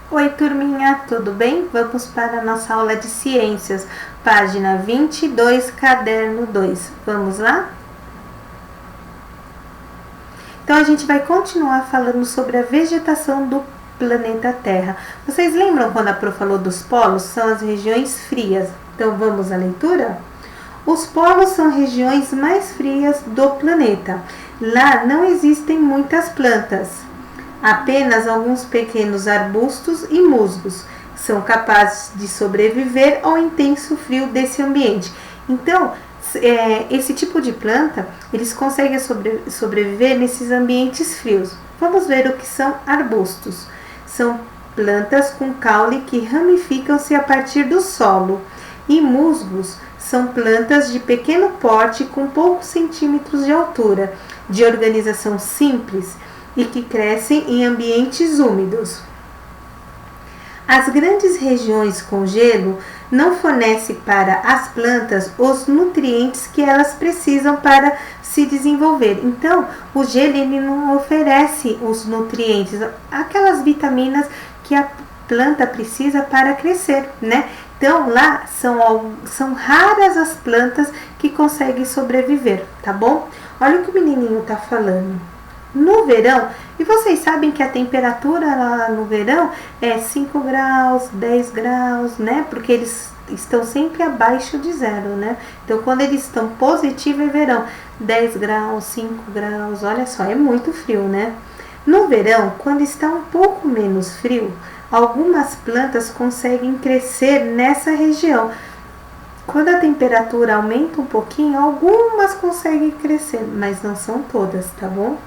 Oi, turminha, tudo bem? Vamos para a nossa aula de ciências, página 22, caderno 2. Vamos lá? Então, a gente vai continuar falando sobre a vegetação do planeta Terra. Vocês lembram quando a Pro falou dos polos? São as regiões frias. Então, vamos à leitura? Os polos são regiões mais frias do planeta. Lá não existem muitas plantas. Apenas alguns pequenos arbustos e musgos são capazes de sobreviver ao intenso frio desse ambiente. Então, esse tipo de planta, eles conseguem sobreviver nesses ambientes frios. Vamos ver o que são arbustos. São plantas com caule que ramificam-se a partir do solo. E musgos são plantas de pequeno porte com poucos centímetros de altura, de organização simples, e que crescem em ambientes úmidos. As grandes regiões com gelo não fornecem para as plantas os nutrientes que elas precisam para se desenvolver. Então, o gelo ele não oferece os nutrientes, aquelas vitaminas que a planta precisa para crescer, né? Então, lá são raras as plantas que conseguem sobreviver, tá bom? Olha o que o menininho tá falando. No verão, e vocês sabem que a temperatura lá no verão é 5 graus, 10 graus, né? Porque eles estão sempre abaixo de zero, né? Então, quando eles estão positivos é verão, 10 graus, 5 graus, olha só, é muito frio, né? No verão, quando está um pouco menos frio, algumas plantas conseguem crescer nessa região. Quando a temperatura aumenta um pouquinho, algumas conseguem crescer, mas não são todas, tá bom?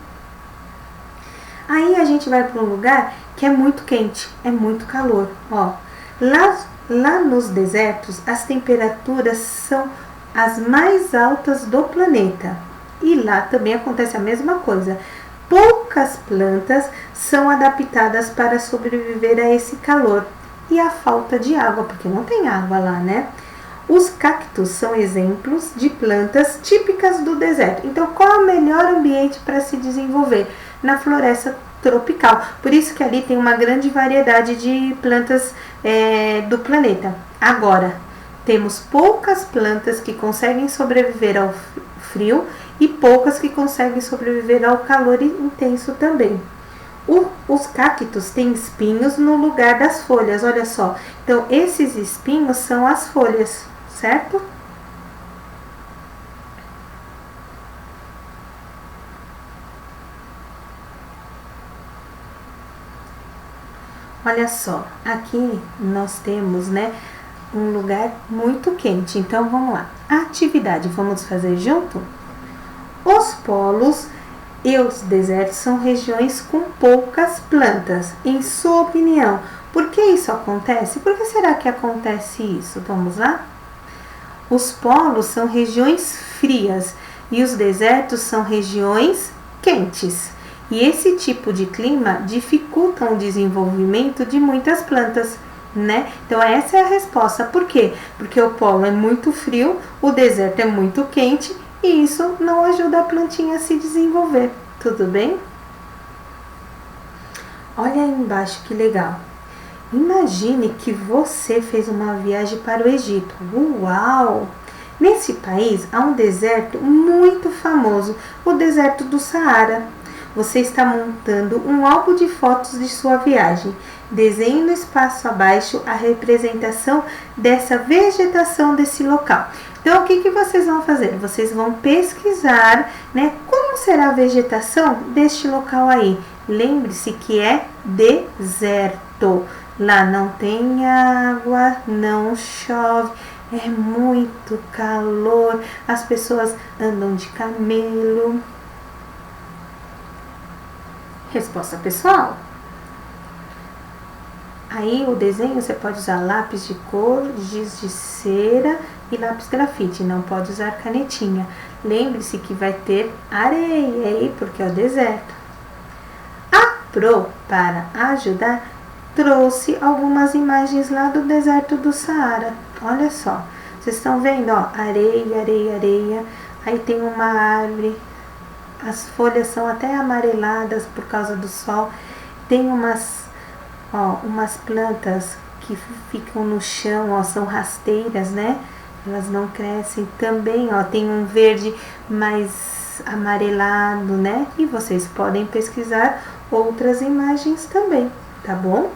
Aí a gente vai para um lugar que é muito quente, é muito calor. Ó, lá nos desertos, as temperaturas são as mais altas do planeta. E lá também acontece a mesma coisa. Poucas plantas são adaptadas para sobreviver a esse calor e a falta de água, porque não tem água lá, né? Os cactos são exemplos de plantas típicas do deserto. Então, qual é o melhor ambiente para se desenvolver? Na floresta tropical. Por isso que ali tem uma grande variedade de plantas do planeta. Agora, temos poucas plantas que conseguem sobreviver ao frio e poucas que conseguem sobreviver ao calor intenso também. Os cactos têm espinhos no lugar das folhas, olha só. Então, esses espinhos são as folhas, certo? Olha só, aqui nós temos, né, um lugar muito quente. Então, vamos lá. Atividade, vamos fazer junto? Os polos e os desertos são regiões com poucas plantas. Em sua opinião, por que isso acontece? Por que será que acontece isso? Vamos lá? Os polos são regiões frias e os desertos são regiões quentes. E esse tipo de clima dificulta o desenvolvimento de muitas plantas, né? Então essa é a resposta. Por quê? Porque o polo é muito frio, o deserto é muito quente e isso não ajuda a plantinha a se desenvolver. Tudo bem? Olha aí embaixo que legal. Imagine que você fez uma viagem para o Egito. Uau! Nesse país há um deserto muito famoso, o deserto do Saara. Você está montando um álbum de fotos de sua viagem. Desenhe no espaço abaixo a representação dessa vegetação desse local. Então, o que vocês vão fazer? Vocês vão pesquisar, né, como será a vegetação deste local aí. Lembre-se que é deserto. Lá não tem água, não chove, é muito calor, as pessoas andam de camelo. Resposta pessoal? Aí o desenho você pode usar lápis de cor, giz de cera e lápis grafite, não pode usar canetinha. Lembre-se que vai ter areia aí, porque é o deserto. A Pro, para ajudar, trouxe algumas imagens lá do deserto do Saara. Olha só, vocês estão vendo, ó, areia, areia, areia. Aí tem uma árvore, as folhas são até amareladas por causa do sol. Tem umas plantas que ficam no chão, ó, são rasteiras, né? Elas não crescem. Também, ó, tem um verde mais amarelado, né? E vocês podem pesquisar outras imagens também, tá bom?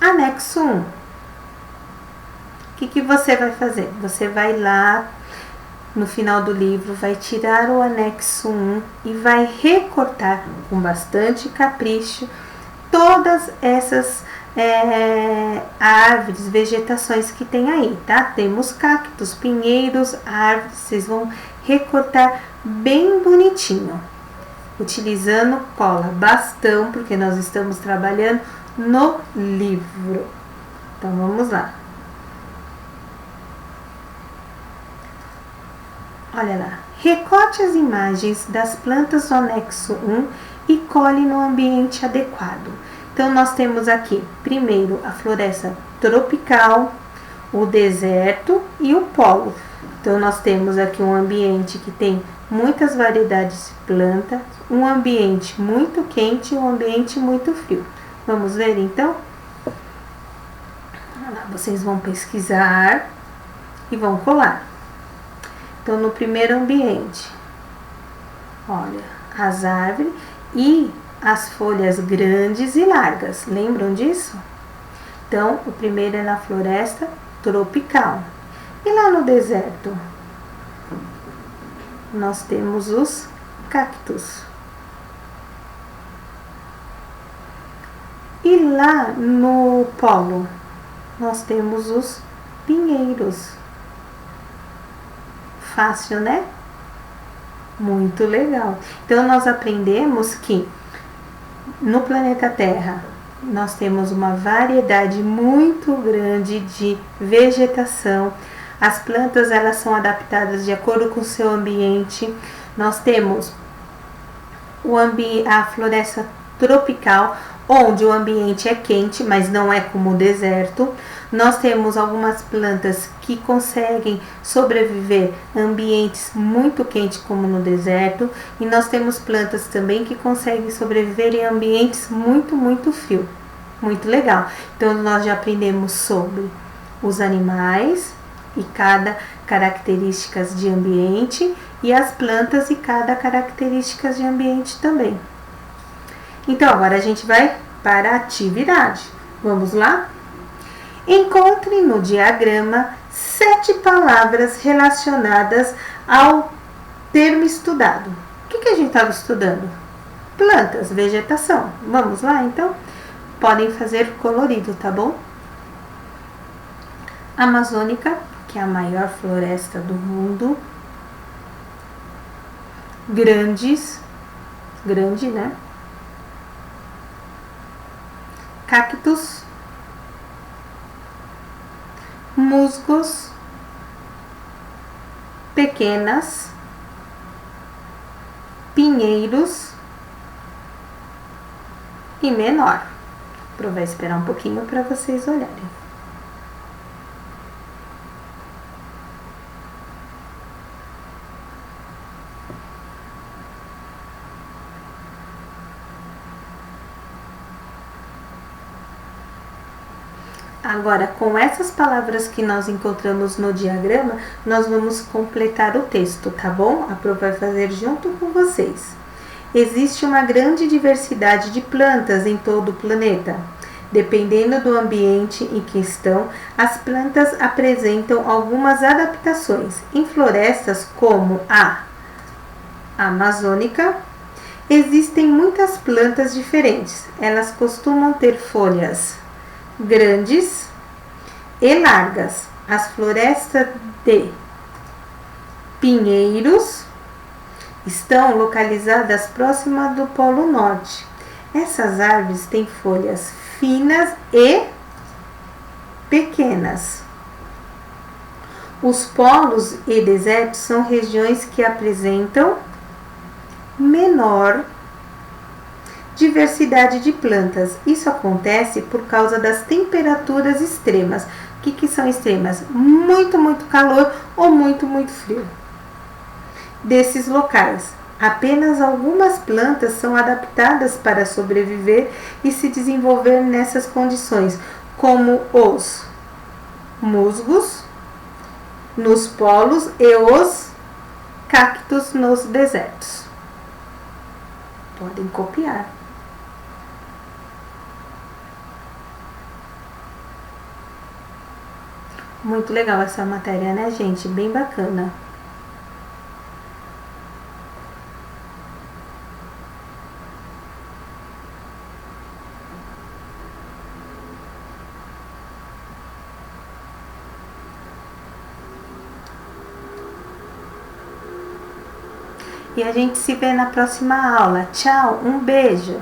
Anexo 1. O que você vai fazer? Você vai lá no final do livro, vai tirar o anexo 1 e vai recortar com bastante capricho todas essas árvores, vegetações que tem aí, tá? Temos cactos, pinheiros, árvores, vocês vão recortar bem bonitinho, utilizando cola, bastão, porque nós estamos trabalhando no livro. Então vamos lá. Olha lá, recorte as imagens das plantas do anexo 1 e cole no ambiente adequado. Então, nós temos aqui, primeiro, a floresta tropical, o deserto e o polo. Então, nós temos aqui um ambiente que tem muitas variedades de plantas, um ambiente muito quente e um ambiente muito frio. Vamos ver, então? Vocês vão pesquisar e vão colar. Então, no primeiro ambiente, olha, as árvores e as folhas grandes e largas. Lembram disso? Então, o primeiro é na floresta tropical. E lá no deserto, nós temos os cactos. E lá no polo, nós temos os pinheiros. Fácil, né? Muito legal. Então, nós aprendemos que no planeta Terra nós temos uma variedade muito grande de vegetação. As plantas, elas são adaptadas de acordo com o seu ambiente. Nós temos a floresta tropical, onde o ambiente é quente, mas não é como o deserto. Nós temos algumas plantas que conseguem sobreviver em ambientes muito quentes, como no deserto. E nós temos plantas também que conseguem sobreviver em ambientes muito, muito frios. Muito legal. Então, nós já aprendemos sobre os animais e cada características de ambiente, e as plantas e cada características de ambiente também. Então, agora a gente vai para a atividade. Vamos lá? Encontre no diagrama 7 palavras relacionadas ao termo estudado. O que a gente estava estudando? Plantas, vegetação. Vamos lá, então? Podem fazer colorido, tá bom? Amazônica, que é a maior floresta do mundo. Grande, né? Cactos, musgos, pequenas, pinheiros e menor. Vai esperar um pouquinho para vocês olharem. Agora, com essas palavras que nós encontramos no diagrama, nós vamos completar o texto, tá bom? A Pro vai fazer junto com vocês. Existe uma grande diversidade de plantas em todo o planeta. Dependendo do ambiente em que estão, as plantas apresentam algumas adaptações. Em florestas como a amazônica, existem muitas plantas diferentes. Elas costumam ter folhas grandes e largas. As florestas de pinheiros Estão localizadas próximas do Polo Norte. Essas árvores têm folhas finas e pequenas. Os polos e desertos são regiões que apresentam menor diversidade de plantas. Isso acontece por causa das temperaturas extremas. O que são extremas? Muito calor ou muito frio. Desses locais, apenas algumas plantas são adaptadas para sobreviver e se desenvolver nessas condições, como os musgos nos polos e os cactos nos desertos. Podem copiar. Muito legal essa matéria, né, gente? Bem bacana. E a gente se vê na próxima aula. Tchau, um beijo!